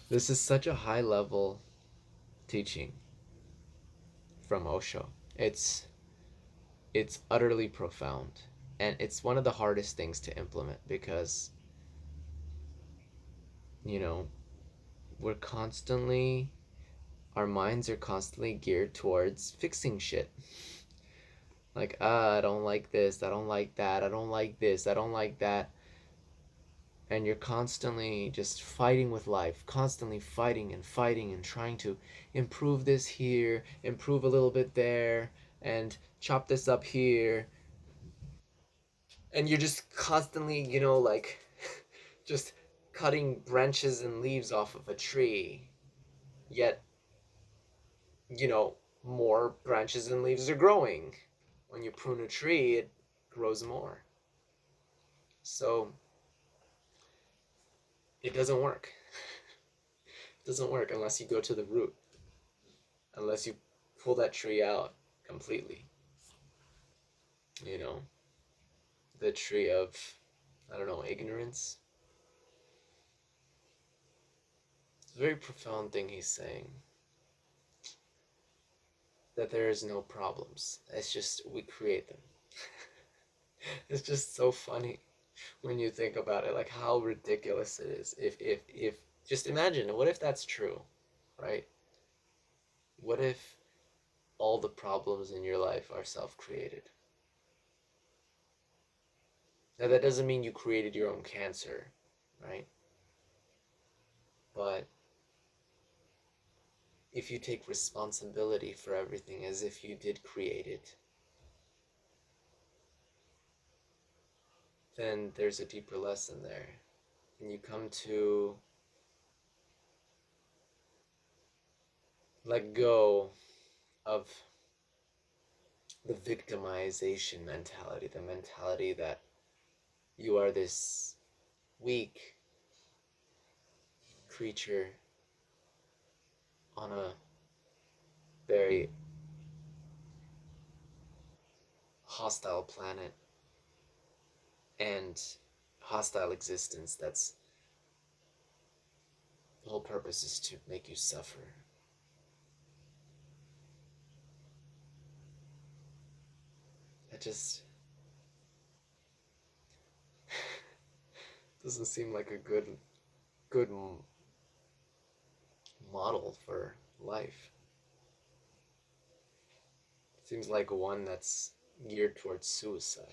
This is such a high level teaching from Osho. It's it's utterly profound, and it's one of the hardest things to implement because you know we're constantly our minds are constantly geared towards fixing shit. Like, I don't like this, I don't like that, I don't like this, I don't like that. And you're constantly just fighting with life, constantly fighting and fighting and trying to improve this here, improve a little bit there, and chop this up here. And you're just constantly, like just cutting branches and leaves off of a tree. Yet, you know, more branches and leaves are growing. When you prune a tree, it grows more. So it doesn't work. It doesn't work unless you go to the root, unless you pull that tree out completely. You know, the tree of, I don't know, ignorance. It's a very profound thing he's saying. That there is no problems. It's just we create them. It's just so funny when you think about it, like how ridiculous it is. If just imagine, what if that's true, right? What if all the problems in your life are self-created? Now that doesn't mean you created your own cancer, right? But if you take responsibility for everything as if you did create it, then there's a deeper lesson there. And you come to let go of the victimization mentality, the mentality that you are this weak creature on a very hostile planet and hostile existence that's the whole purpose is to make you suffer. That just doesn't seem like a good model for life. It seems like one that's geared towards suicide.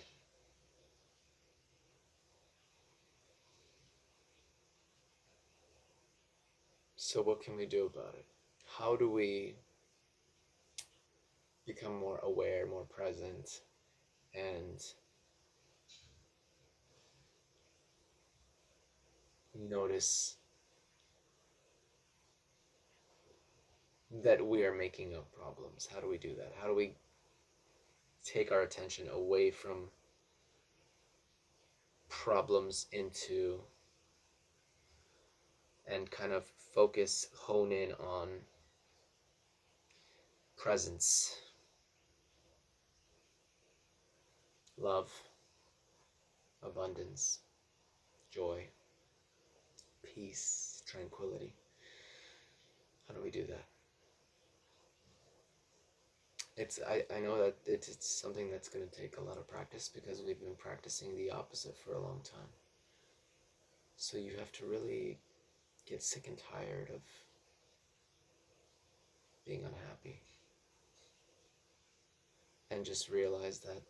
So what can we do about it? How do we become more aware, more present, and notice that we are making up problems? How do we do that? How do we take our attention away from problems into and kind of focus, hone in on presence, love, abundance, joy, peace, tranquility? How do we do that? I know that it's something that's going to take a lot of practice because we've been practicing the opposite for a long time. So you have to really get sick and tired of being unhappy and just realize that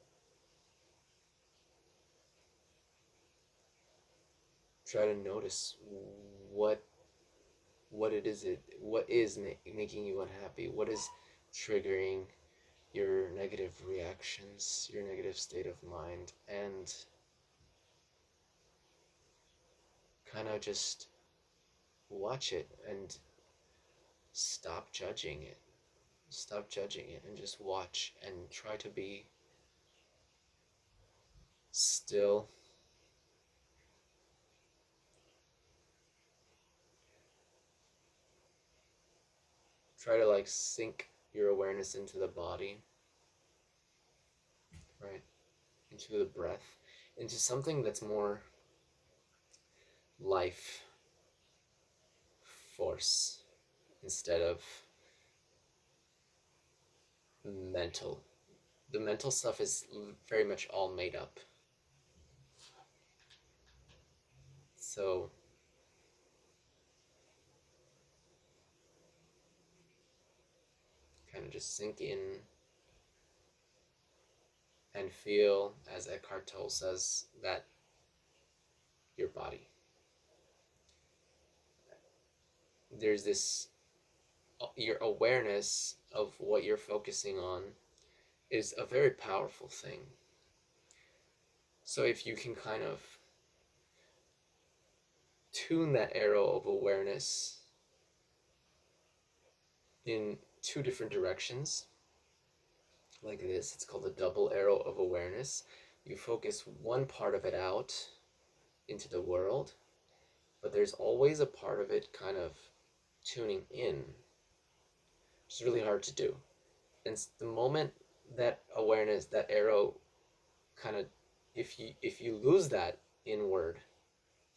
try to notice what what is making you unhappy, what is triggering your negative reactions, your negative state of mind, and kind of just watch it and stop judging it. Stop judging it and just watch and try to be still. Try to like sink your awareness into the body, right? Into the breath, into something that's more life force instead of mental. The mental stuff is very much all made up. So kind of just sink in and feel, as Eckhart Tolle says, that your body. There's this, your awareness of what you're focusing on is a very powerful thing. So if you can kind of tune that arrow of awareness in two different directions, like this, it's called a double arrow of awareness. You focus one part of it out into the world, but there's always a part of it kind of tuning in. It's really hard to do. And the moment that awareness, that arrow kind of, if you lose that inward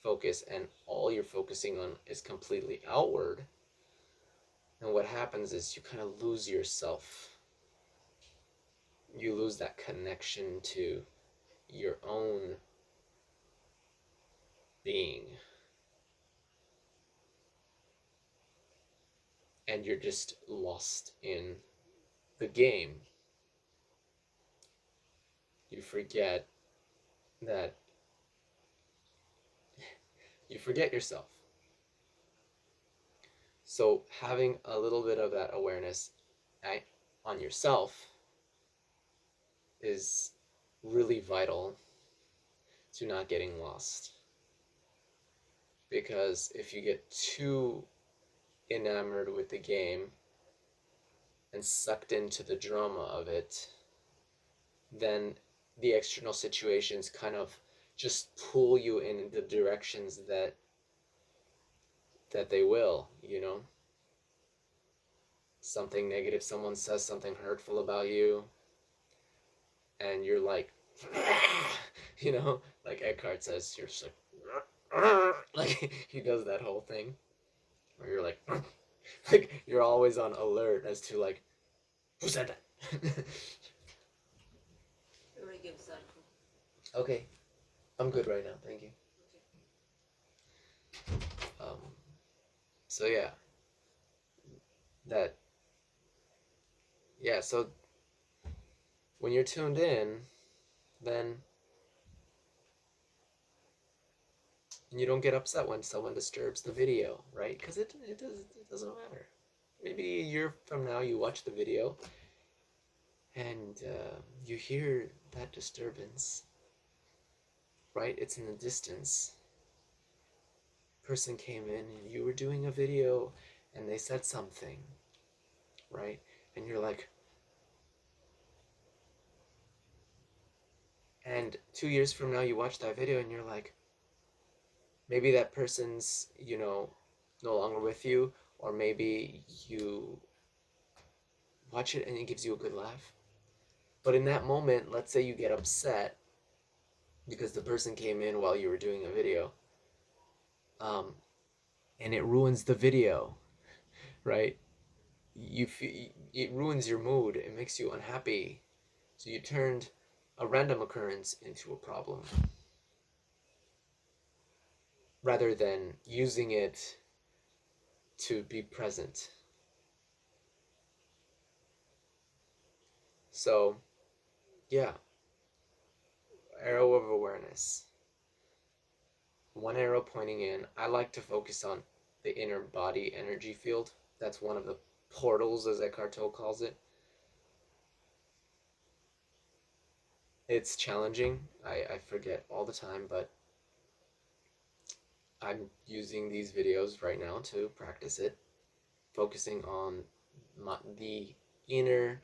focus and all you're focusing on is completely outward, then what happens is you kind of lose yourself. You lose that connection to your own being. And you're just lost in the game. You forget that you forget yourself. So having a little bit of that awareness on yourself is really vital to not getting lost. Because if you get too enamored with the game and sucked into the drama of it, then the external situations kind of just pull you in the directions that they will, you know. Something negative, someone says something hurtful about you, and you're like, you know, like Eckhart says, you're just like he does that whole thing where you're like you're always on alert as to like, who said that? Okay, I'm good right now, thank you. So yeah, so when you're tuned in, then you don't get upset when someone disturbs the video, right? Because it doesn't matter. Maybe a year from now you watch the video and you hear that disturbance, right? It's in the distance. Person came in and you were doing a video and they said something, right? And you're like, and 2 years from now you watch that video and you're like, maybe that person's, you know, no longer with you, or maybe you watch it and it gives you a good laugh. But in that moment, let's say you get upset because the person came in while you were doing a video, and it ruins the video, right? It ruins your mood. It makes you unhappy. So you turned a random occurrence into a problem, rather than using it to be present. So, yeah, arrow of awareness. One arrow pointing in. I like to focus on the inner body energy field. That's one of the portals, as Eckhart Tolle calls it. It's challenging. I forget all the time, but I'm using these videos right now to practice it, focusing on the inner,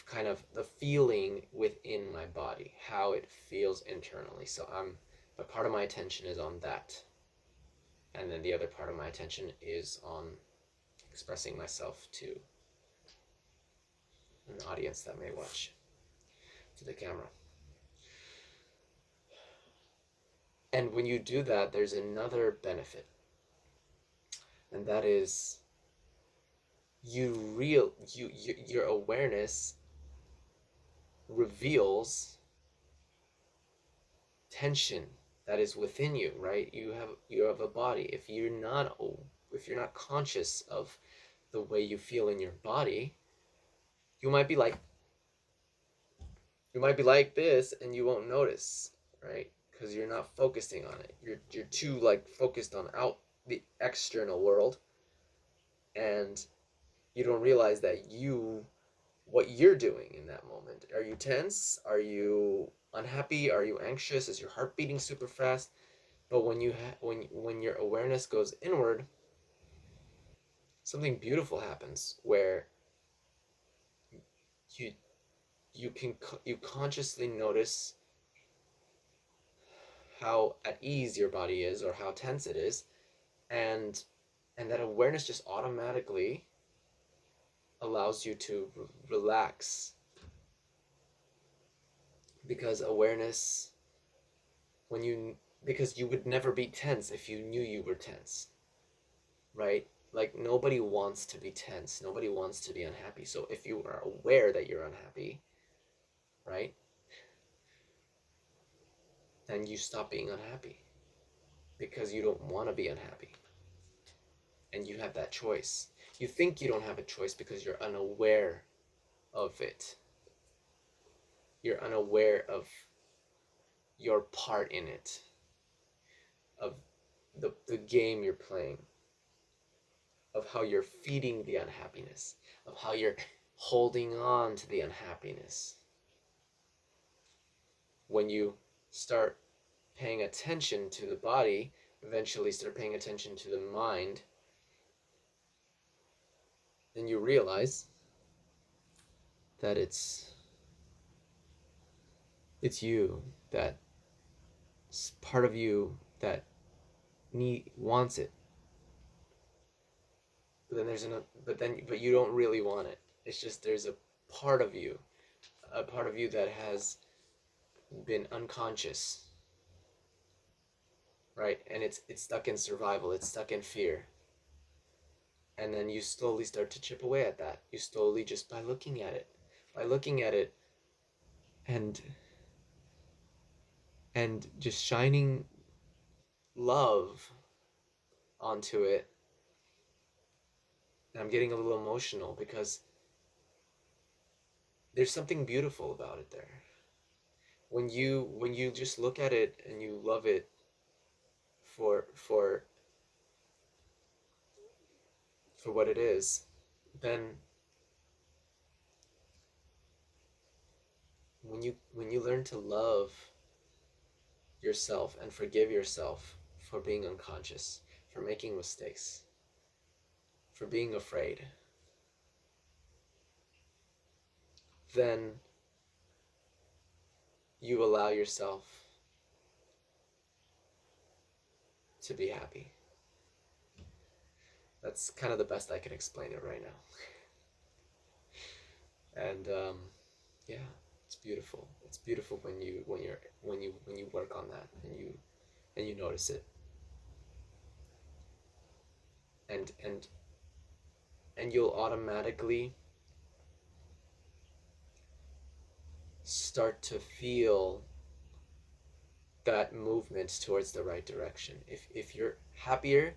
kind of the feeling within my body, how it feels internally. So a part of my attention is on that, and then the other part of my attention is on expressing myself to an audience that may watch, to the camera. And when you do that, there's another benefit. and that is your awareness reveals tension that is within you, right? You have a body. If you're not conscious of the way you feel in your body, you might be like this and you won't notice, right? Because you're not focusing on it. You're too like focused on out the external world, and you don't realize that what you're doing in that moment. Are you tense? Are you unhappy? Are you anxious? Is your heart beating super fast? But when your awareness goes inward, something beautiful happens where you you consciously notice how at ease your body is or how tense it is, and that awareness just automatically allows you to relax, because awareness when you because you would never be tense if you knew you were tense, right? Like nobody wants to be tense, nobody wants to be unhappy. So if you are aware that you're unhappy, right, then you stop being unhappy because you don't want to be unhappy, and you have that choice. You think you don't have a choice because you're unaware of it. You're unaware of your part in it, of the game you're playing, of how you're feeding the unhappiness, of how you're holding on to the unhappiness. When you start paying attention to the body, eventually start paying attention to the mind, then you realize that it's you, that part of you that wants it, but you don't really want it. It's just there's part of you a part of you that has been unconscious, right? And it's stuck in survival, it's stuck in fear. And then you slowly start to chip away at that. You slowly, just by looking at it and just shining love onto it. And I'm getting a little emotional because there's something beautiful about it there. When you just look at it and you love it for what it is, then when you learn to love yourself and forgive yourself for being unconscious, for making mistakes, for being afraid, then you allow yourself to be happy. That's kind of the best I can explain it right now. And yeah, it's beautiful. It's beautiful when you work on that and you notice it, and you'll automatically start to feel that movement towards the right direction. If you're happier,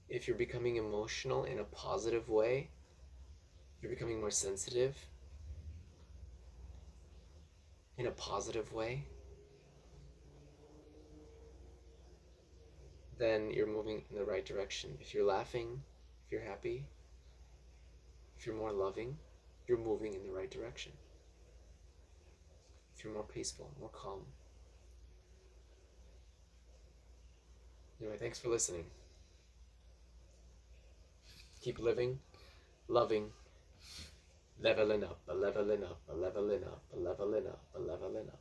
if you're becoming emotional in a positive way, you're becoming more sensitive in a positive way, then you're moving in the right direction. If you're laughing, if you're happy, if you're more loving, you're moving in the right direction. If you're more peaceful, more calm. Anyway, thanks for listening. Keep living, loving, leveling up, leveling up, leveling up, leveling up, leveling up.